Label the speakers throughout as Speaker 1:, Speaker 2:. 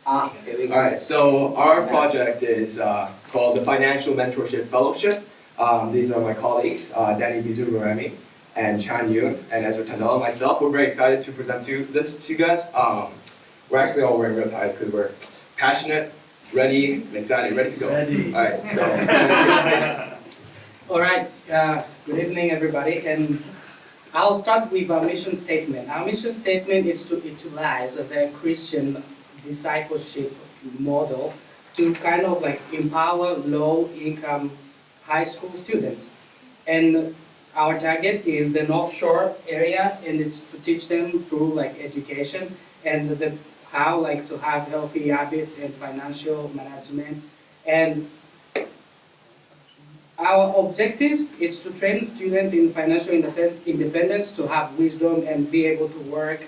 Speaker 1: Here we go.
Speaker 2: All right, so our project is called the Financial Mentorship Fellowship. These are my colleagues, Danny Bizururemi and Chan Yoon, and Ezra Tandela and myself. We're very excited to present this to you guys. We're actually all wearing real ties because we're passionate, ready, and excited, ready to go.
Speaker 3: Ready.
Speaker 2: All right, so.
Speaker 1: All right, good evening, everybody. And I'll start with our mission statement. Our mission statement is to utilize the Christian discipleship model to kind of like empower low-income high school students. And our target is the North Shore area, and it's to teach them through like education and how like to have healthy habits and financial management. And our objective is to train students in financial independence to have wisdom and be able to work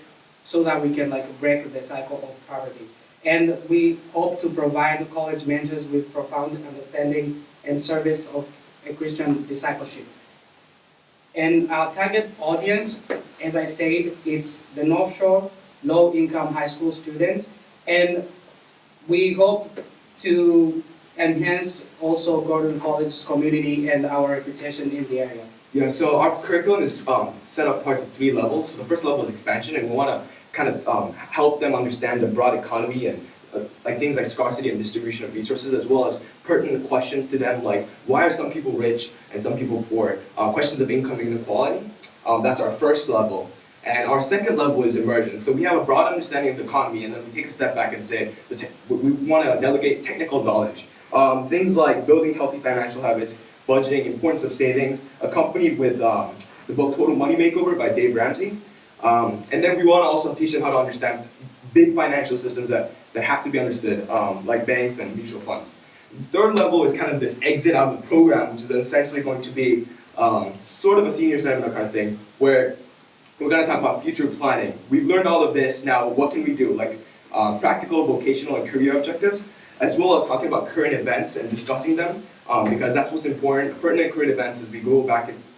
Speaker 1: so that we can like break the cycle of poverty. And we hope to provide college mentors with profound understanding and service of a Christian discipleship. And our target audience, as I said, is the North Shore low-income high school students. And we hope to enhance also Gordon College's community and our reputation in the area.
Speaker 2: Yeah, so our curriculum is set up part of 3 levels. So the first level is expansion, and we want to kind of help them understand the broad economy and like things like scarcity and distribution of resources, as well as pertinent questions to them like why are some people rich and some people poor? Questions of income inequality. That's our first level. And our second level is immersion. So we have a broad understanding of the economy, and then we take a step back and say we want to delegate technical knowledge. Things like building healthy financial habits, budgeting, importance of savings, accompanied with the book Total Money Makeover by Dave Ramsey. And then we want to also teach them how to understand big financial systems that have to be understood, like banks and mutual funds. The third level is kind of this exit out of the program, which is essentially going to be sort of a senior seminar kind of thing, where we're going to talk about future planning. We've learned all of this, now what can we do? Like practical, vocational, and career objectives, as well as talking about current events and discussing them, because that's what's important. Pertinent current events as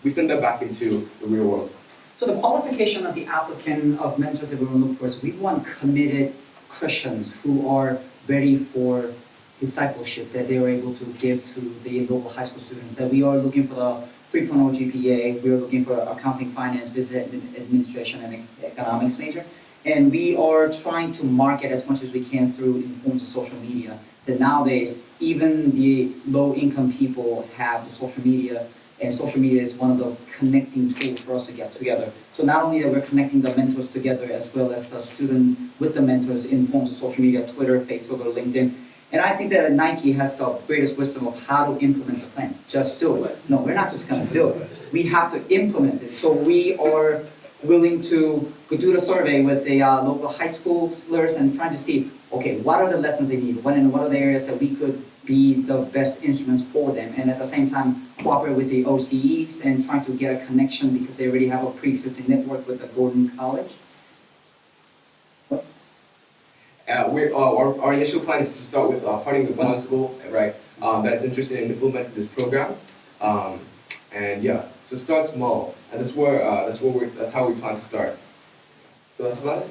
Speaker 2: we send them back into the real world.
Speaker 3: So the qualification of the applicant of mentors that we will look for is we want committed Christians who are ready for discipleship that they are able to give to the local high school students. That we are looking for the 3.0 GPA, we are looking for accounting, finance, business administration, and economics major. And we are trying to market as much as we can through forms of social media. That nowadays, even the low-income people have the social media, and social media is one of the connecting tools for us to get together. So not only that we're connecting the mentors together as well as the students with the mentors in forms of social media, Twitter, Facebook, or LinkedIn. And I think that Nike has the greatest wisdom of how to implement the plan. Just do it. No, we're not just going to do it. We have to implement it. So we are willing to do the survey with the local high schoolers and trying to see, okay, what are the lessons they need? What are the areas that we could be the best instruments for them? And at the same time, cooperate with the OCEs and trying to get a connection because they already have a pre-existing network with the Gordon College.
Speaker 2: Our initial plan is to start with partnering with one school, right, that is interested in implementing this program, and yeah, so start small, and that's how we plan to start. So that's about it.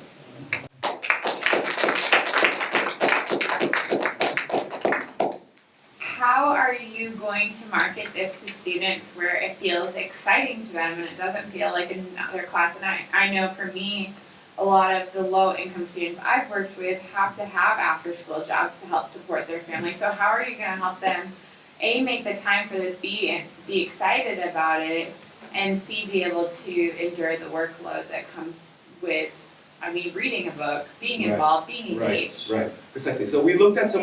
Speaker 4: How are you going to market this to students where it feels exciting to them and it doesn't feel like another class? And I know for me, a lot of the low-income students I've worked with have to have after-school jobs to help support their family. So how are you going to help them, A, make the time for this, B, be excited about it, and C, be able to endure the workload that comes with, reading a book, being involved, being engaged?
Speaker 2: Right, precisely. So we looked at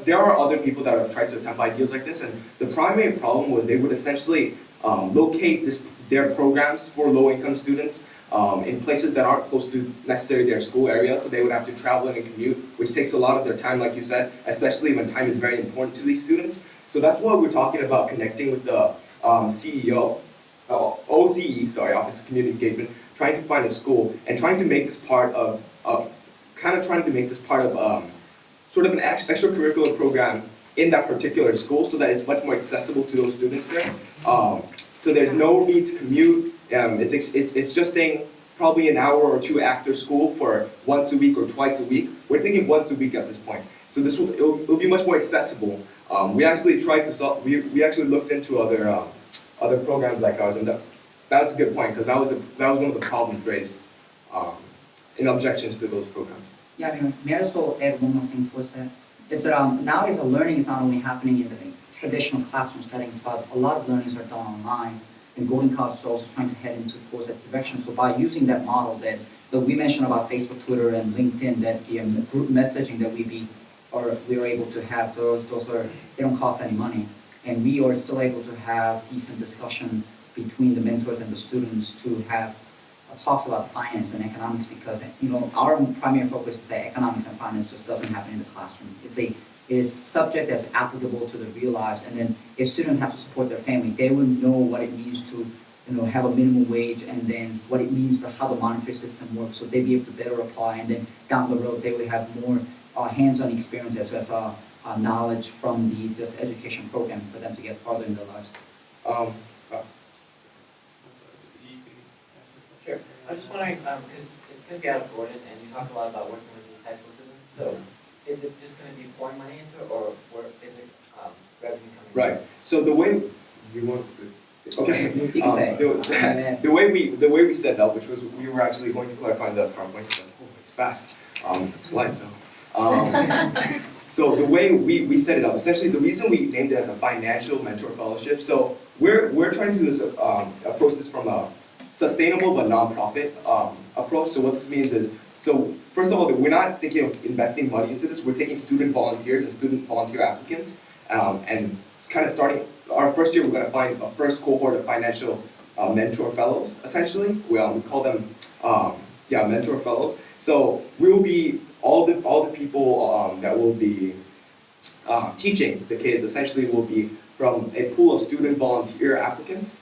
Speaker 2: there are other people that have tried to attempt ideas like this, and the primary problem was they would essentially locate their programs for low-income students in places that aren't close to necessarily their school area, so they would have to travel and commute, which takes a lot of their time, like you said, especially when time is very important to these students. So that's why we're talking about connecting with the CEO, Office of Community Engagement, trying to find a school and trying to make this part of sort of an extracurricular program in that particular school, so that it's much more accessible to those students there. So there's no need to commute. It's just staying probably an hour or two after school for once a week or twice a week. We're thinking once a week at this point. So it'll be much more accessible. We actually tried to solve, we actually looked into other programs like ours, and that was a good point, because that was one of the problems raised in objections to those programs.
Speaker 3: Yeah, I mean, may I also add one more thing towards that? Is that nowadays the learning is not only happening in the traditional classroom settings, but a lot of learnings are done online. And Golden College is also trying to head towards that direction. So by using that model that we mentioned about Facebook, Twitter, and LinkedIn, that the group messaging that we are able to have, those are, they don't cost any money. And we are still able to have decent discussion between the mentors and the students to have talks about finance and economics, because our primary focus is that economics and finance just doesn't happen in the classroom. It is subject that's applicable to the real lives, and then if students have to support their family, they will know what it means to have a minimum wage, and then what it means for how the monetary system works, so they'll be able to better apply, and then down the road they will have more hands-on experience as well as knowledge from this education program for them to get farther in their lives.
Speaker 5: Sure. I'm just wondering, because it's going to be out of Gordon, and you talk a lot about working with these high school students. So, is it just going to be pouring money into it, or is it revenue coming?
Speaker 2: Right. So the way you want, okay.
Speaker 3: You can say.
Speaker 2: The way we set it up, which was we were actually going to clarify the PowerPoint. But, it's fast. Slide. So the way we set it up, essentially the reason we named it as a financial mentor fellowship. So we're trying to do this, approach this from a sustainable but nonprofit approach. So what this means is, so first of all, we're not thinking of investing money into this. We're taking student volunteers and student volunteer applicants, and kind of starting our first year, we're going to find a first cohort of financial mentor fellows. Essentially, we call them mentor fellows. So we will be all the people that will be teaching the kids. Essentially, will be from a pool of student volunteer applicants.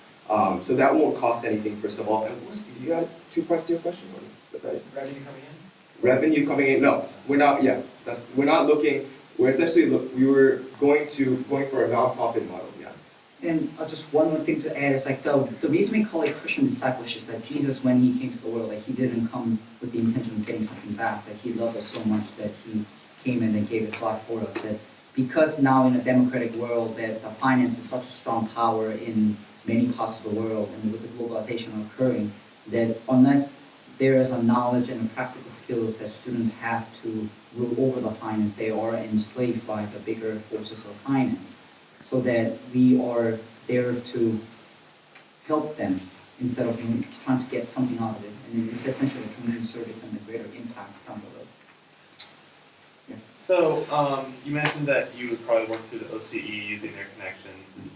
Speaker 2: So that won't cost anything, first of all. And you got two parts to your question?
Speaker 5: Revenue coming in?
Speaker 2: Revenue coming in? No, we're not. Yeah, we're not looking. We're essentially we were going for a nonprofit model. Yeah.
Speaker 3: And just one more thing to add is the reason we call it Christian discipleship is that Jesus, when he came to the world, he didn't come with the intention of getting something back. That he loved us so much that he came and then gave his life for us. That because now in a democratic world, that the finance is such a strong power in many parts of the world, and with the globalization occurring, that unless there is a knowledge and a practical skills that students have to rule over the finance, they are enslaved by the bigger forces of finance. So that we are there to help them instead of trying to get something out of it. And it's essentially a community service and the greater impact down the road. Yes.
Speaker 6: So you mentioned that you would probably work through the OCE using their connections and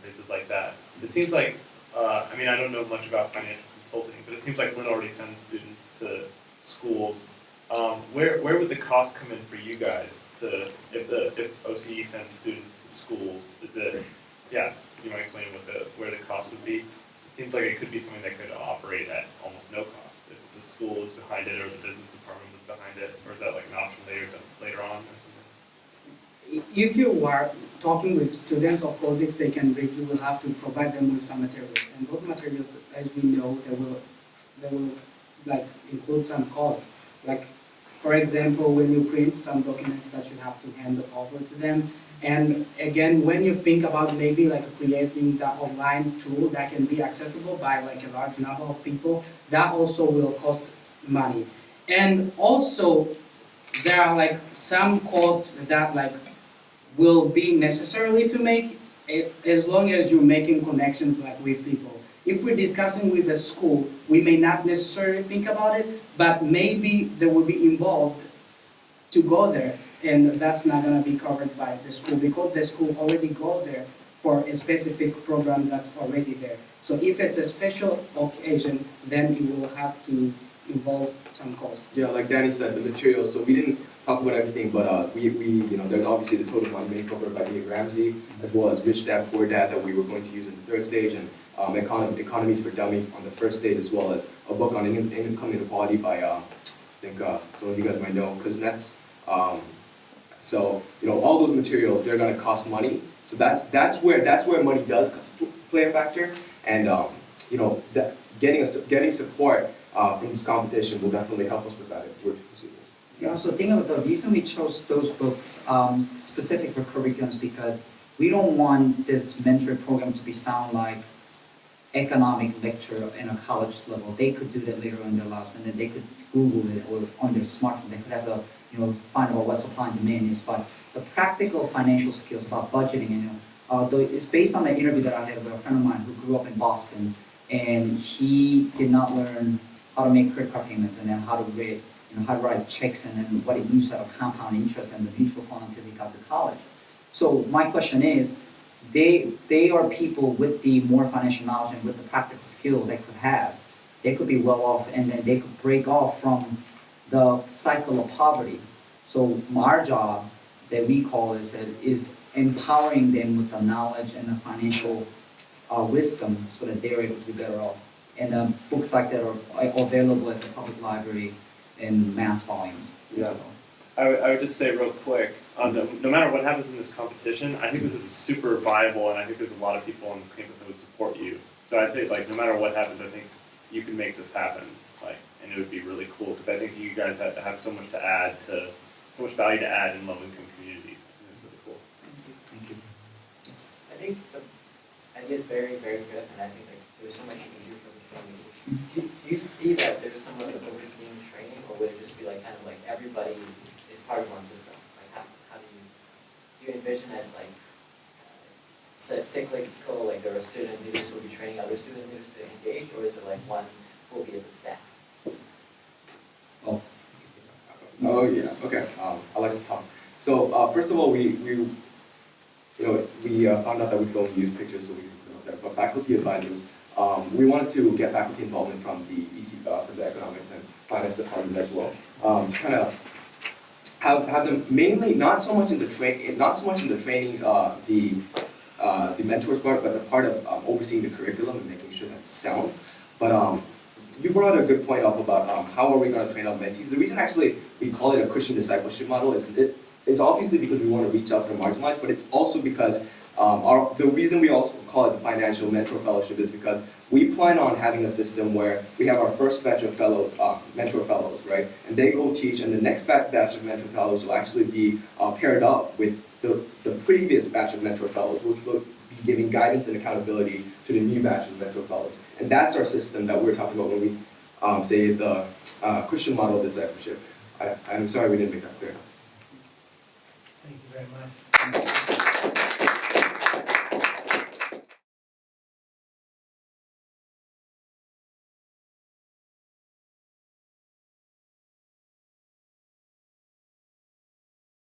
Speaker 6: places like that. It seems like, I don't know much about financial consulting, but it seems like Lynn already sends students to schools. Where would the cost come in for you guys if OCE sends students to schools? Is it, you might explain where the cost would be? It seems like it could be something that could operate at almost no cost if the school is behind it or the business department is behind it, or is that like an option later on? Or something?
Speaker 1: If you are talking with students, of course, if they can read, you will have to provide them with some materials. And those materials, as we know, they will include some cost. Like, for example, when you print some documents that you have to hand over to them. And again, when you think about maybe creating the online tool that can be accessible by a large number of people, that also will cost money. And also, there are some costs that will be necessarily to make, as long as you're making connections with people. If we're discussing with the school, we may not necessarily think about it, but maybe they will be involved to go there, and that's not going to be covered by the school because the school already goes there for a specific program that's already there. So if it's a special occasion, then you will have to involve some cost.
Speaker 2: Yeah, like Danny said, the materials. So we didn't talk about everything, but we there's obviously the total money being covered by Dave Ramsey, as well as Rich Dad Poor Dad that we were going to use in the third stage, and Economies for Dummies on the first stage, as well as a book on income inequality by I think some of you guys might know, Kuznets. So all those materials, they're going to cost money. So that's where money does play a factor, and getting support from this competition will definitely help us with that if we're to pursue this.
Speaker 3: You also think of the reason we chose those books specific for curriculums because we don't want this mentoring program to be sound like economic lecture in a college level. They could do that later in their lives, and then they could Google it or on their smartphone. They could have to, find out what supply and demand is. But the practical financial skills about budgeting, it's based on an interview that I had with a friend of mine who grew up in Boston, and he did not learn how to make credit card payments and then how to read, how to write checks and then what it means to have a compound interest and the mutual fund until he got to college. So my question is, they are people with the more financial knowledge and with the practical skill they could have. They could be well off and then they could break off from the cycle of poverty. So our job that we call is empowering them with the knowledge and the financial wisdom so that they're able to be better off. And books like that are available at the public library in mass volumes.
Speaker 6: Yeah.
Speaker 3: So,
Speaker 6: I would just say real quick, no matter what happens in this competition, I think this is super viable, and I think there's a lot of people on this campus that would support you. So I'd say, no matter what happens, I think you can make this happen, and it would be really cool, because I think you guys have so much value to add in low-income communities. I think it's really cool.
Speaker 3: thank you. Yes.
Speaker 5: I think the idea is very, very good, and I think there's so much you can do for the community. Do you see that there's someone overseeing training, or would it just be kind of everybody is part of one system? How do you envision it cyclical, there are student leaders who will be training other student leaders to engage, or is it one who will be as a staff?
Speaker 2: Oh yeah, okay. I like to talk. So first of all, we found out that we could only use pictures, so we could put it up there. But faculty advisors, we wanted to get faculty involvement from the from the economics and finance department as well. To kind of have them mainly not so much in the training, the mentors part, but the part of overseeing the curriculum and making sure that's sound. But you brought a good point up about how are we going to train our mentees. The reason actually we call it a Christian discipleship model is it's obviously because we want to reach out to the marginalized, but it's also because the reason we also call it the financial mentor fellowship is because we plan on having a system where we have our first batch of mentor fellows, right? And they go teach, and the next batch of mentor fellows will actually be paired up with the previous batch of mentor fellows, which will be giving guidance and accountability to the new batch of mentor fellows. And that's our system that we're talking about when we say the Christian model of discipleship. I'm sorry we didn't make that clear.
Speaker 1: Thank you very much.